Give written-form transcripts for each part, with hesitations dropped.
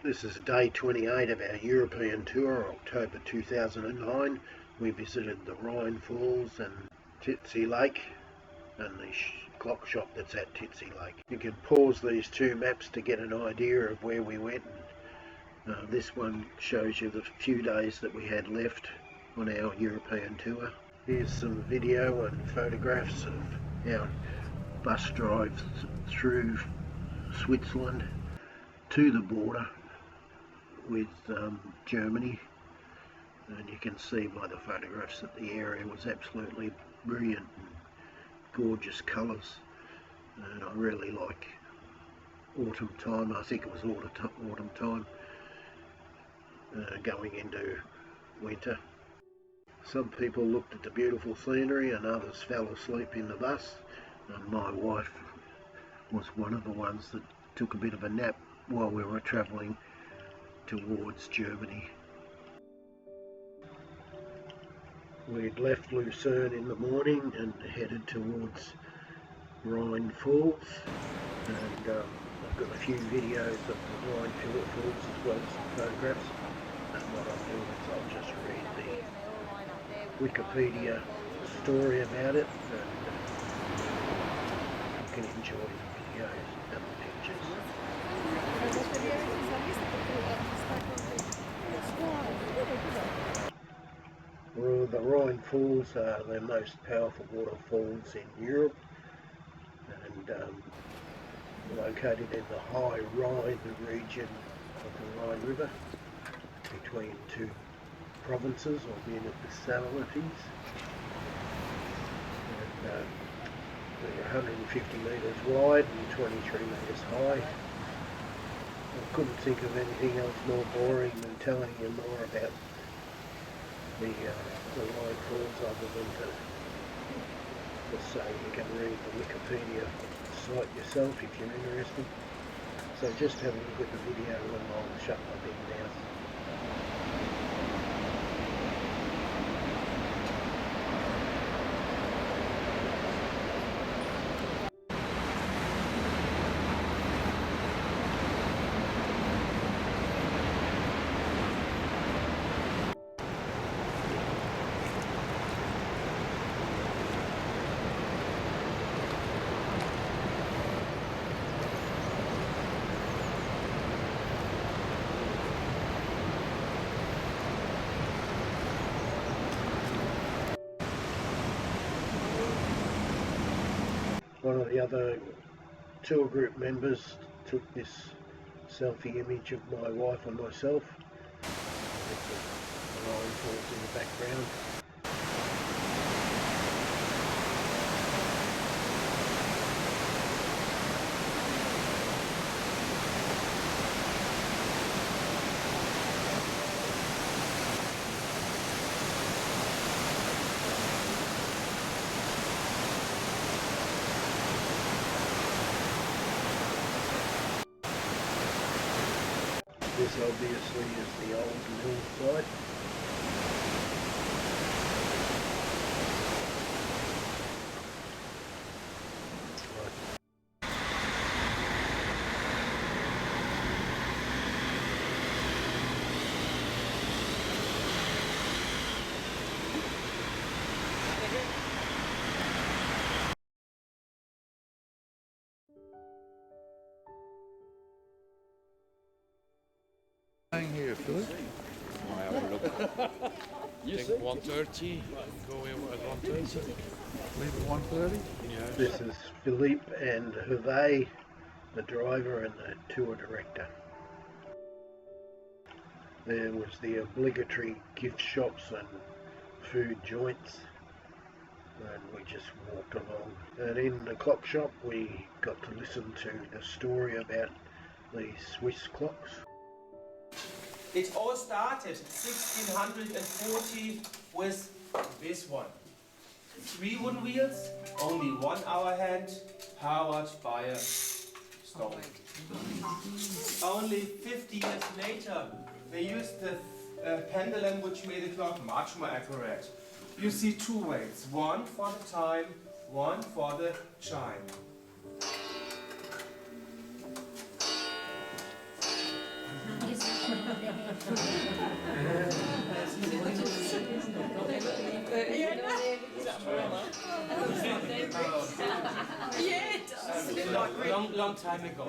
This is day 28 of our European tour, October 2009. We visited the Rhine Falls and Titisee Lake and the clock shop that's at Titisee Lake. You can pause these two maps to get an idea of where we went. This one shows you the few days that we had left on our European tour. Here's some video and photographs of our bus drive through Switzerland to the border with Germany, and you can see by the photographs that the area was absolutely brilliant and gorgeous colours, and I really like autumn time. I think it was autumn time going into winter. Some people looked at the beautiful scenery and others fell asleep in the bus, and my wife was one of the ones that took a bit of a nap while we were travelling towards Germany. We'd left Lucerne in the morning and headed towards Rhine Falls, and I've got a few videos of the Rhine Falls as well as some photographs, and what I'll do is I'll just read the Wikipedia story about it, and you can enjoy the videos and the pictures. Well, the Rhine Falls are the most powerful waterfalls in Europe, and located in the High Rhine region of the Rhine River, between two provinces or municipalities. And they're 150 metres wide and 23 metres high. I couldn't think of anything else more boring than telling you more about the Rhine Falls other than to say you can read the Wikipedia site yourself if you're interested. So just have a look at the video and I'll shut my big mouth. One of the other tour group members took this selfie image of my wife and myself. With the Rhine Falls in the background. This obviously is the old mill site. Here, Philip. I have a look. I think 1:30. Go in at 1:30. Leave at 1:30. Yeah. This is Philippe and Hervé, the driver and the tour director. There was the obligatory gift shops and food joints, and we just walked along. And in the clock shop we got to listen to the story about the Swiss clocks. It all started 1640 with this one. 3 wooden wheels, only 1 hour hand, powered by a stone. Only 50 years later, they used the pendulum, which made the clock much more accurate. You see 2 weights, 1 for the time, 1 for the chime. Long time ago.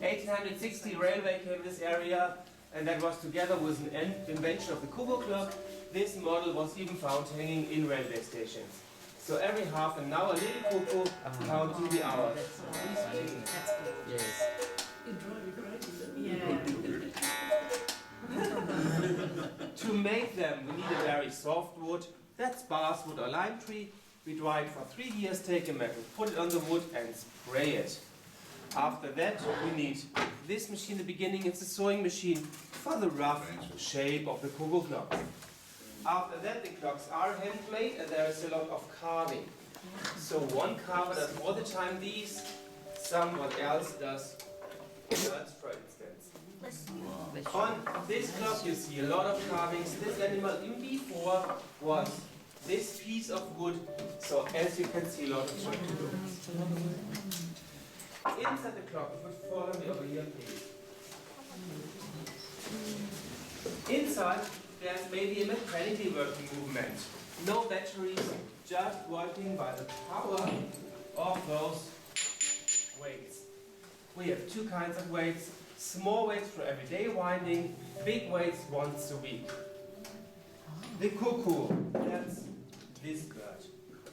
1860 railway came this area, and that was together with an invention of the Cuckoo clock. This model was even found hanging in railway stations. So every half an hour, little cuckoo counting the hours. Yes. To make them, we need a very soft wood. That's basswood or lime tree. We dry it for 3 years, take a metal, put it on the wood and spray it. After that, we need this machine. In the beginning, it's a sewing machine for the rough shape of the cuckoo clocks. After that, the clocks are handmade and there is a lot of carving. So one carver does all the time these, someone else does birds, for instance. On this clock you see a lot of carvings. This animal in before was this piece of wood, so as you can see a lot of work to do. Inside the clock, if you would follow me over here please. Inside there's maybe a mechanically working movement. No batteries, just working by the power of those weights. We have two kinds of weights. Small weights for everyday winding, big weights once a week. The cuckoo, that's this bird.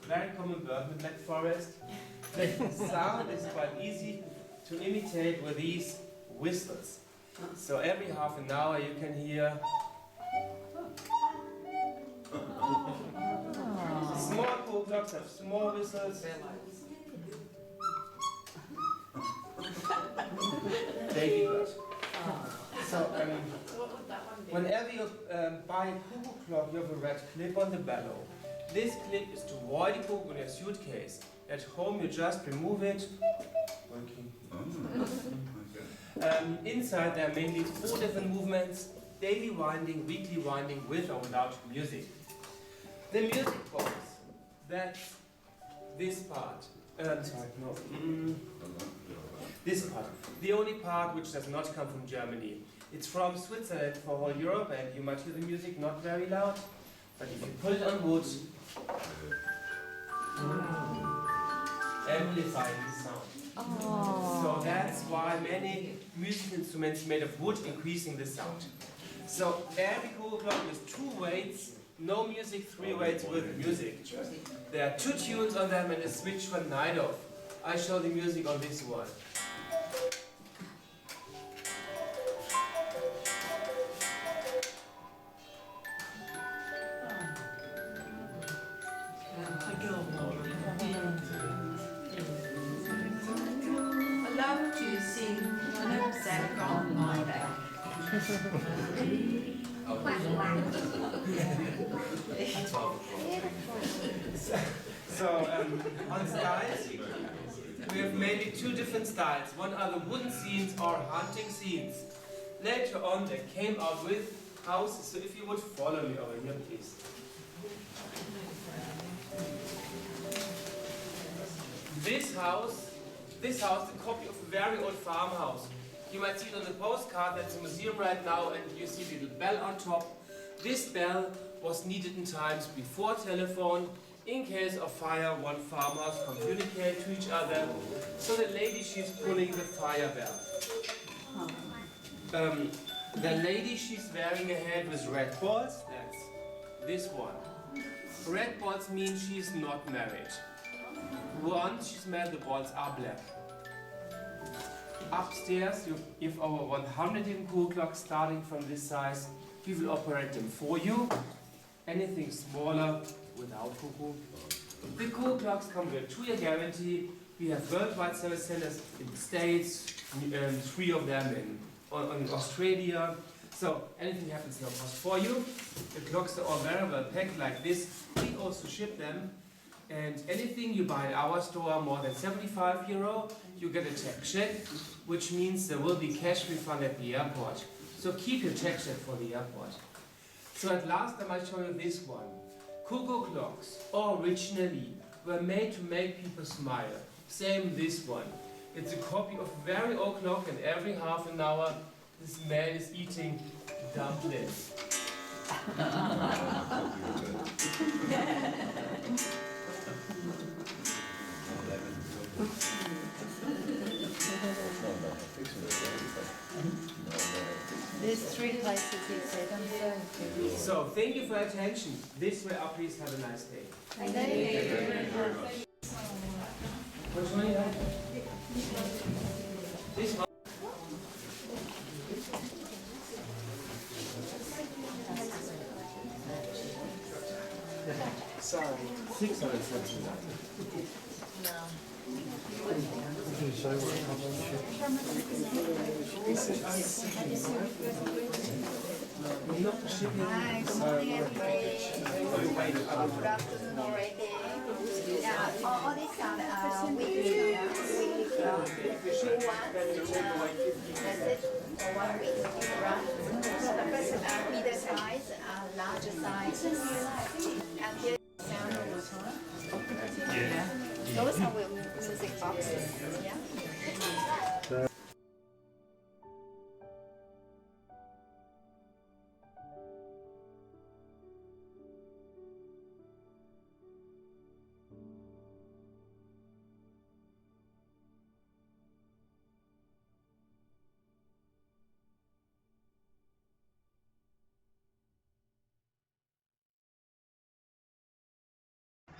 Very common bird in the Black Forest. The sound is quite easy to imitate with these whistles. So every half an hour you can hear small cuckoo clocks have small whistles. Baby bird. So whenever you buy a cuckoo clock, you have a red clip on the bellow. This clip is to avoid the cuckoo in your suitcase. At home you just remove it. Working. Inside there are mainly 4 different movements: daily winding, weekly winding, with or without music. The music box, that's this part. This part. The only part which does not come from Germany. It's from Switzerland for whole Europe, and you might hear the music not very loud. But if you put it on wood, amplifying the sound. So that's why many music instruments made of wood increasing the sound. So every cuckoo clock with 2 weights, no music, 3 weights with music. There are 2 tunes on them and a switch for night off. I show the music on this one. I love to sing knapsack on my back. So on styles, we have mainly 2 different styles. One are the wooden scenes or hunting scenes. Later on they came out with houses, so if you would follow me over here please. This house is a copy of a very old farmhouse. You might see it on the postcard. That's a museum right now, and you see the little bell on top. This bell was needed in times before telephone. In case of fire, one farmhouse communicate to each other. So the lady, she's pulling the fire bell. The lady, she's wearing a hat with red balls. That's this one. Red balls mean she's not married. Once she's married, the balls are black. Upstairs, you have over 100 different cuckoo clocks starting from this size. We will operate them for you. Anything smaller, without cuckoo. The cuckoo clocks come with a 2-year guarantee. We have worldwide service centers in the States, 3 of them in Australia. So anything happens, no cost for you. The clocks are all very well packed like this. We also ship them. And anything you buy in our store, more than €75, you get a tax check, which means there will be cash refund at the airport. So keep your tax check for the airport. So at last I might show you this one. Cuckoo clocks originally were made to make people smile. Same this one. It's a copy of a very old clock, and every half an hour this man is eating dumplings. There's 3 places he said. So, thank you for your attention. This way up, please have a nice day. Thank you. Which one you have? This one. Sorry, 679. Hi, good morning everybody. Good afternoon already. Yeah, all these are weekly vlog. Message for 1 week, right? Middle size, larger size, and here is samples. Yeah. Those are music boxes. Yeah.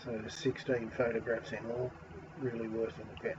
So there's 16 photographs in all, really worth a look at.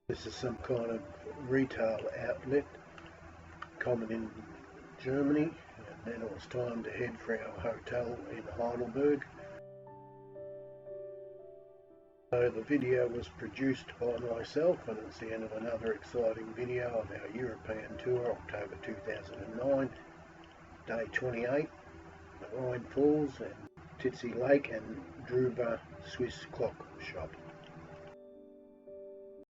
This is some kind of retail outlet, common in Germany, and then it was time to head for our hotel in Heidelberg. So the video was produced by myself, and it's the end of another exciting video of our European tour, October 2009, day 28, the Rhine Falls and Titisee Lake and Drubba Swiss clock shop.